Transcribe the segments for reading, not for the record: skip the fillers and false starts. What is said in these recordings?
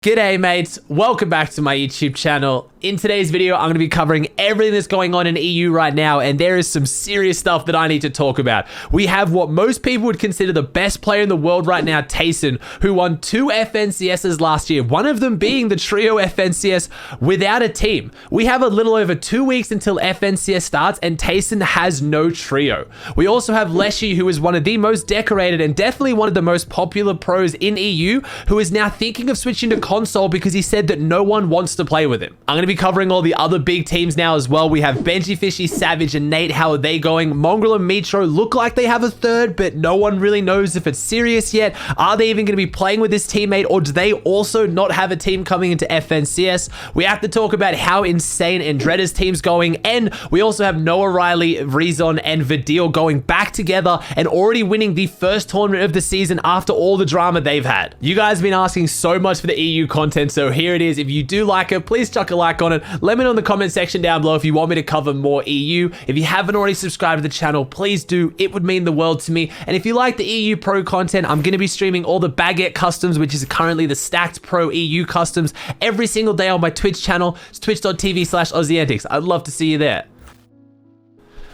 G'day mates, welcome back to my YouTube channel. In today's video, I'm going to be covering everything that's going on in EU right now, and there is some serious stuff that I need to talk about. We have what most people would consider the best player in the world right now, Tayson, who won 2 FNCSs last year, one of them being the Trio FNCS without a team. We have a little over 2 weeks until FNCS starts, and Tayson has no trio. We also have Letshe, who is one of the most decorated and definitely one of the most popular pros in EU, who is now thinking of switching to console because he said that no one wants to play with him. I'm going to be covering all the other big teams now as well. We have Benjy, Fishy, Savage, and Nayte. How are they going? Mongraal and Mitr0 look like they have a third, but no one really knows if it's serious yet. Are they even going to be playing with this teammate, or do they also not have a team coming into FNCS? We have to talk about how insane Andretta's team's going, and we also have Noah Riley, Rezon, and Vadeal going back together and already winning the first tournament of the season after all the drama they've had. You guys have been asking so much for the EU content, so here it is. If you do like it, please chuck a like on it. Let me know in the comment section down below if you want me to cover more EU. If you haven't already subscribed to the channel, please do. It would mean the world to me. And if you like the EU Pro content, I'm going to be streaming all the Baguette customs, which is currently the stacked Pro EU customs, every single day on my Twitch channel. It's twitch.tv/Aussie Antics. I'd love to see you there.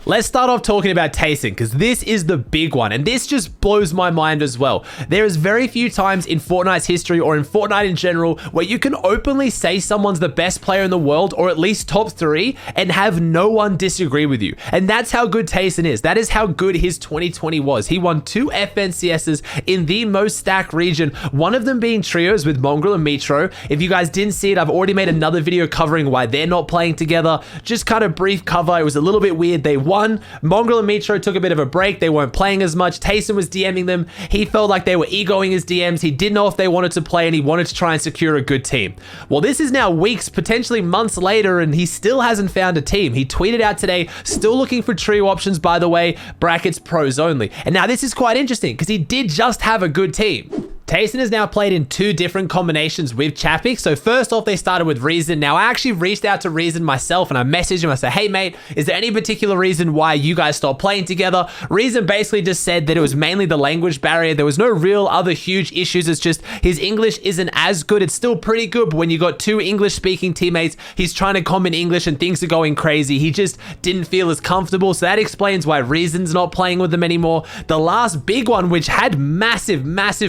Let's start off talking about Tayson, because this is the big one, and this just blows my mind as well. There is very few times in Fortnite's history, or in Fortnite in general, where you can openly say someone's the best player in the world, or at least top 3, and have no one disagree with you. And that's how good Tayson is. That is how good his 2020 was. He won 2 FNCSs in the most stacked region, one of them being trios with Mongraal and Mitr0. If you guys didn't see it, I've already made another video covering why they're not playing together. Just kind of brief cover. It was a little bit weird. They won. Mongraal and Mitr0 took a bit of a break. They weren't playing as much. Tayson was DMing them. He felt like they were egoing his DMs. He didn't know if they wanted to play, and he wanted to try and secure a good team. Well, this is now weeks, potentially months later, and he still hasn't found a team. He tweeted out today, still looking for trio options, by the way, brackets pros only. And now this is quite interesting because he did just have a good team. Tayson has now played in 2 different combinations with Chapik. So first off, they started with Rezon. Now, I actually reached out to Rezon myself and I messaged him. I said, hey, mate, is there any particular reason why you guys stopped playing together? Rezon basically just said that it was mainly the language barrier. There was no real other huge issues. It's just his English isn't as good. It's still pretty good, but when you got 2 English-speaking teammates, he's trying to comment English and things are going crazy. He just didn't feel as comfortable. So that explains why Rezon's not playing with them anymore. The last big one, which had massive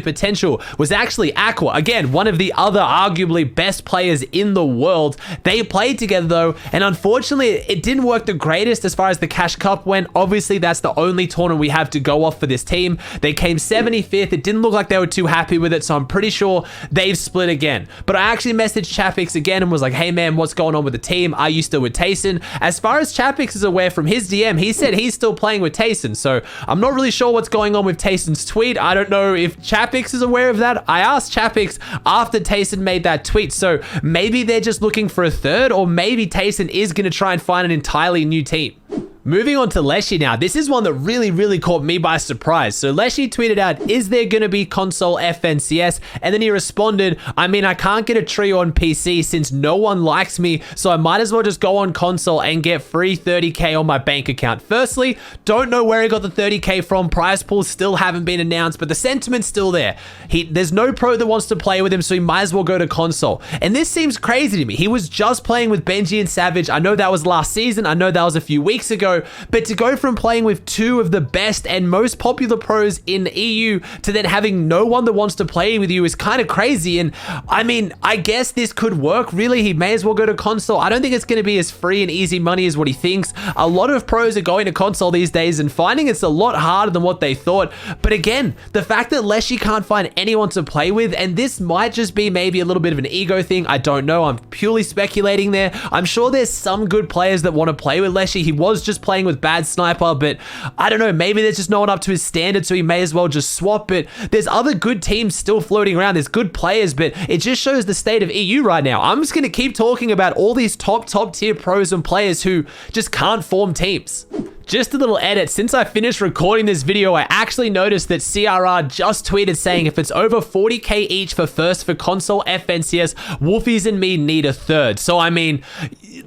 potential, was actually Aqua. Again, one of the other arguably best players in the world. They played together though, and unfortunately it didn't work the greatest as far as the Cash Cup went. Obviously that's the only tournament we have to go off for this team. They came 75th. It didn't look like they were too happy with it, so I'm pretty sure they've split again. But I actually messaged Chapix again and was like, hey man, what's going on with the team? Are you still with Tayson? As far as Chapix is aware from his DM, he said he's still playing with Tayson, so I'm not really sure what's going on with Tayson's tweet. I don't know if Chapix is aware of that. I asked Chapix after Tayson made that tweet, so maybe they're just looking for a third, or maybe Tayson is going to try and find an entirely new team. Moving on to Letshe now. This is one that really caught me by surprise. So Letshe tweeted out, is there going to be console FNCS? And then he responded, I mean, I can't get a trio on PC since no one likes me, so I might as well just go on console and get free 30k on my bank account. Firstly, don't know where he got the 30k from. Prize pools still haven't been announced, but the sentiment's still there. There's no pro that wants to play with him, so he might as well go to console. And this seems crazy to me. He was just playing with Benjy and Savage. I know that was last season. I know that was a few weeks ago. But to go from playing with 2 of the best and most popular pros in EU to then having no one that wants to play with you is kind of crazy. And I mean, I guess this could work. Really, he may as well go to console. I don't think it's going to be as free and easy money as what he thinks. A lot of pros are going to console these days and finding it's a lot harder than what they thought. But again, the fact that Letshe can't find anyone to play with, and this might just be maybe a little bit of an ego thing. I don't know. I'm purely speculating there. I'm sure there's some good players that want to play with Letshe. He was just playing with Bad Sniper, but I don't know, maybe there's just no one up to his standard, so he may as well just swap. But there's other good teams still floating around. There's good players, but it just shows the state of EU right now. I'm just going to keep talking about all these top tier pros and players who just can't form teams. Just a little edit. Since I finished recording this video, I actually noticed that CRR just tweeted saying if it's over 40k each for first for console FNCS, Wolfiez and me need a third. So I mean,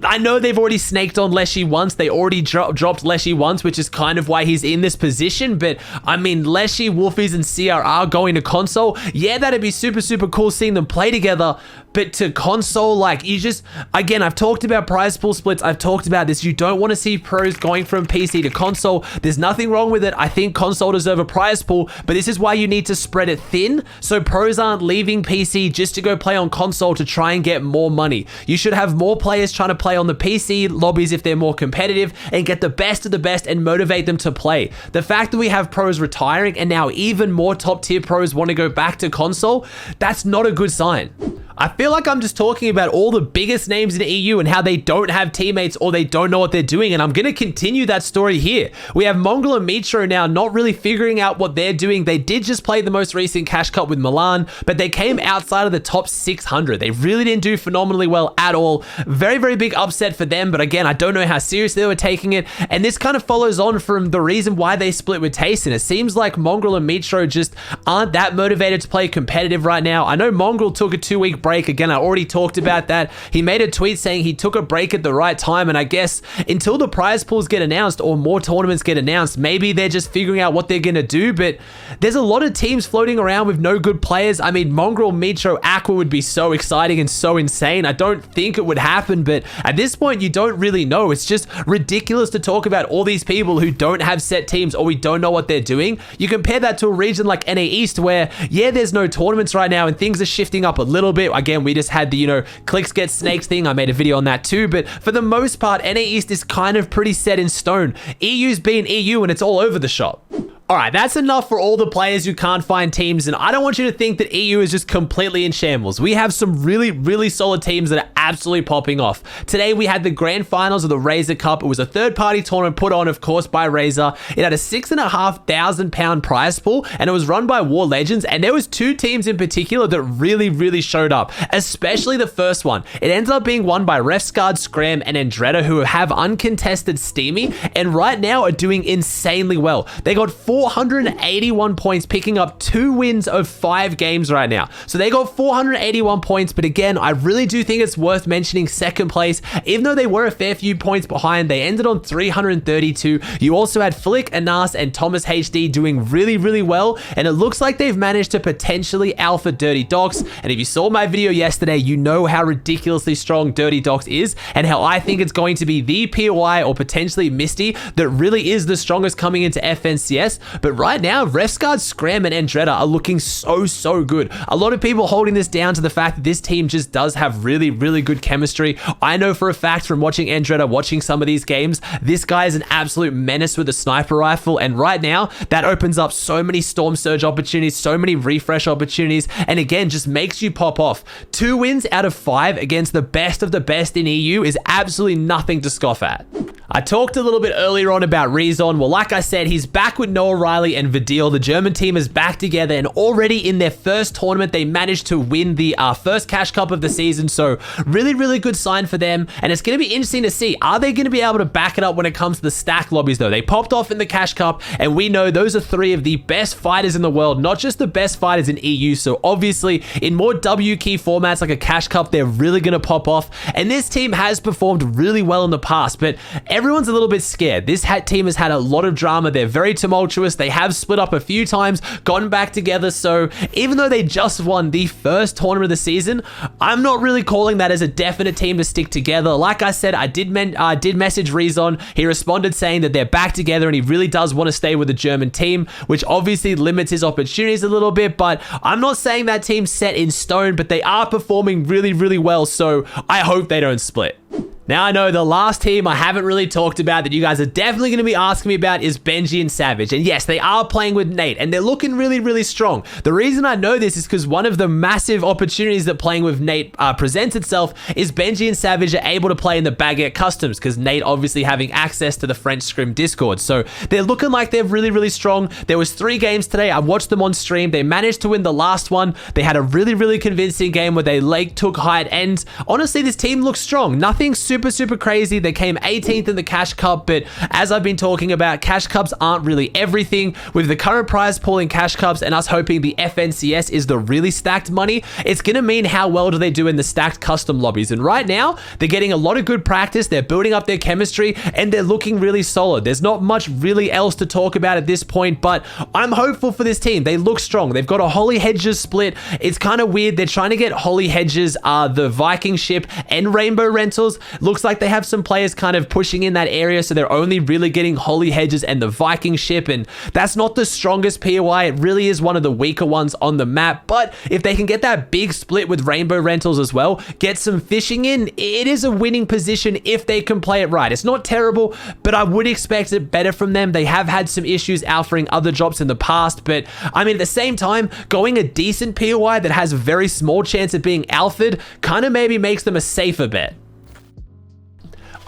I know they've already snaked on Letshe once. They already dropped Letshe once, which is kind of why he's in this position. But I mean, Letshe, Wolfiez, and CRR going to console, yeah, that'd be super, super cool seeing them play together. But to console, like, you just, again, I've talked about prize pool splits. I've talked about this. You don't want to see pros going from PC to console. There's nothing wrong with it. I think console deserve a prize pool, but this is why you need to spread it thin so pros aren't leaving PC just to go play on console to try and get more money. You should have more players trying to play on the PC lobbies if they're more competitive and get the best of the best and motivate them to play. The fact that we have pros retiring and now even more top tier pros want to go back to console, that's not a good sign. I feel like I'm just talking about all the biggest names in the EU and how they don't have teammates or they don't know what they're doing, and I'm going to continue that story here. We have Mongraal Mitr0 now not really figuring out what they're doing. They did just play the most recent Cash Cup with Milan, but they came outside of the top 600. They really didn't do phenomenally well at all. Very, very big upset for them, but again, I don't know how seriously they were taking it, and this kind of follows on from the reason why they split with Tayson. It seems like Mongraal and Mitr0 just aren't that motivated to play competitive right now. I know Mongraal took a 2-week break. Again, I already talked about that. He made a tweet saying he took a break at the right time, and I guess until the prize pools get announced or more tournaments get announced, maybe they're just figuring out what they're going to do, but there's a lot of teams floating around with no good players. I mean, Mongraal Mitr0 Aqua would be so exciting and so insane. I don't think it would happen, but at this point, you don't really know. It's just ridiculous to talk about all these people who don't have set teams or we don't know what they're doing. You compare that to a region like NA East where, yeah, there's no tournaments right now and things are shifting up a little bit. Again, we just had the, clicks get snakes thing. I made a video on that too, but for the most part, NA East is kind of pretty set in stone. EU's being EU and it's all over the shop. All right, that's enough for all the players who can't find teams, and I don't want you to think that EU is just completely in shambles. We have some really, really solid teams that are absolutely popping off. Today, we had the grand finals of the Rezon Cup. It was a third-party tournament put on, of course, by Rezon. It had a £6,500 prize pool, and it was run by War Legends, and there was two teams in particular that really, really showed up, especially the first one. It ended up being won by Refscard, Scram, and Andretta, who have uncontested Steamy, and right now are doing insanely well. They got 481 points, picking up 2 wins of 5 games right now. So they got 481 points, but again, I really do think it's worth mentioning second place. Even though they were a fair few points behind, they ended on 332. You also had Flick, Anas, and Thomas HD doing really, really well, and it looks like they've managed to potentially alpha Dirty Docs. And if you saw my video yesterday, you know how ridiculously strong Dirty Docs is and how I think it's going to be the POI or potentially Misty that really is the strongest coming into FNCS. But right now, Refscard, Scram, and Andretta are looking so good. A lot of people holding this down to the fact that this team just does have really, really good chemistry. I know for a fact from watching Andretta, watching some of these games, this guy is an absolute menace with a sniper rifle. And right now, that opens up so many Storm Surge opportunities, so many refresh opportunities, and again, just makes you pop off. 2 wins out of 5 against the best of the best in EU is absolutely nothing to scoff at. I talked a little bit earlier on about Rezon. Well, like I said, he's back with Noah Riley and Vadeal. The German team is back together, and already in their first tournament, they managed to win the first Cash Cup of the season. So really, really good sign for them. And it's going to be interesting to see, are they going to be able to back it up when it comes to the stack lobbies though? They popped off in the Cash Cup, and we know those are 3 of the best fighters in the world, not just the best fighters in EU. So obviously in more W key formats like a Cash Cup, they're really going to pop off. And this team has performed really well in the past, but everyone's a little bit scared. This team has had a lot of drama. They're very tumultuous. They have split up a few times, gotten back together. So even though they just won the first tournament of the season, I'm not really calling that as a definite team to stick together. Like I said, I did message Rezon. He responded saying that they're back together and he really does want to stay with the German team, which obviously limits his opportunities a little bit, but I'm not saying that team's set in stone, but they are performing really, really well. So I hope they don't split. Now, I know the last team I haven't really talked about that you guys are definitely going to be asking me about is Benjy and Savage. And yes, they are playing with Nayte, and they're looking really, really strong. The reason I know this is because one of the massive opportunities that playing with Nayte presents itself is Benjy and Savage are able to play in the Baguette Customs, because Nayte obviously having access to the French Scrim Discord. So they're looking like they're really, really strong. There was 3 games today. I watched them on stream. They managed to win the last one. They had a really, really convincing game where they took height, and honestly, this team looks strong. Nothing super super crazy. They came 18th in the Cash Cup, but as I've been talking about, Cash Cups aren't really everything. With the current prize pool in Cash Cups and us hoping the FNCS is the really stacked money, it's going to mean how well do they do in the stacked custom lobbies. And right now, they're getting a lot of good practice. They're building up their chemistry and they're looking really solid. There's not much really else to talk about at this point, but I'm hopeful for this team. They look strong. They've got a Holly Hedges split. It's kind of weird. They're trying to get Holly Hedges, the Viking ship, and Rainbow Rentals. Looks like they have some players kind of pushing in that area, so they're only really getting Holly Hedges and the Viking ship, and that's not the strongest POI. It really is one of the weaker ones on the map, but if they can get that big split with Rainbow Rentals as well, get some fishing in, it is a winning position if they can play it right. It's not terrible, but I would expect it better from them. They have had some issues alphaing other drops in the past, but I mean, at the same time, going a decent POI that has a very small chance of being alphaed kind of maybe makes them a safer bet.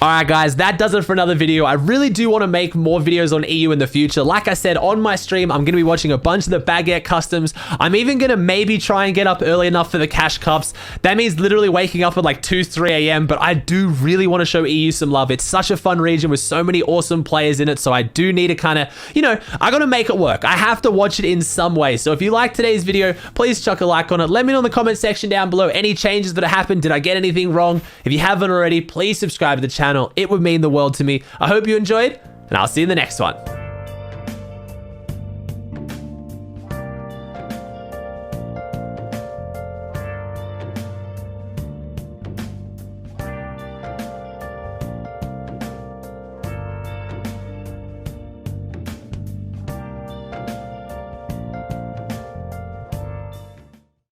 Alright guys, that does it for another video. I really do want to make more videos on EU in the future. Like I said, on my stream, I'm going to be watching a bunch of the Baguette customs. I'm even going to maybe try and get up early enough for the Cash Cups. That means literally waking up at like 2, 3 a.m. But I do really want to show EU some love. It's such a fun region with so many awesome players in it. So I do need to kind of, you know, I got to make it work. I have to watch it in some way. So if you like today's video, please chuck a like on it. Let me know in the comment section down below any changes that have happened. Did I get anything wrong? If you haven't already, please subscribe to the channel. It would mean the world to me. I hope you enjoyed, and I'll see you in the next one.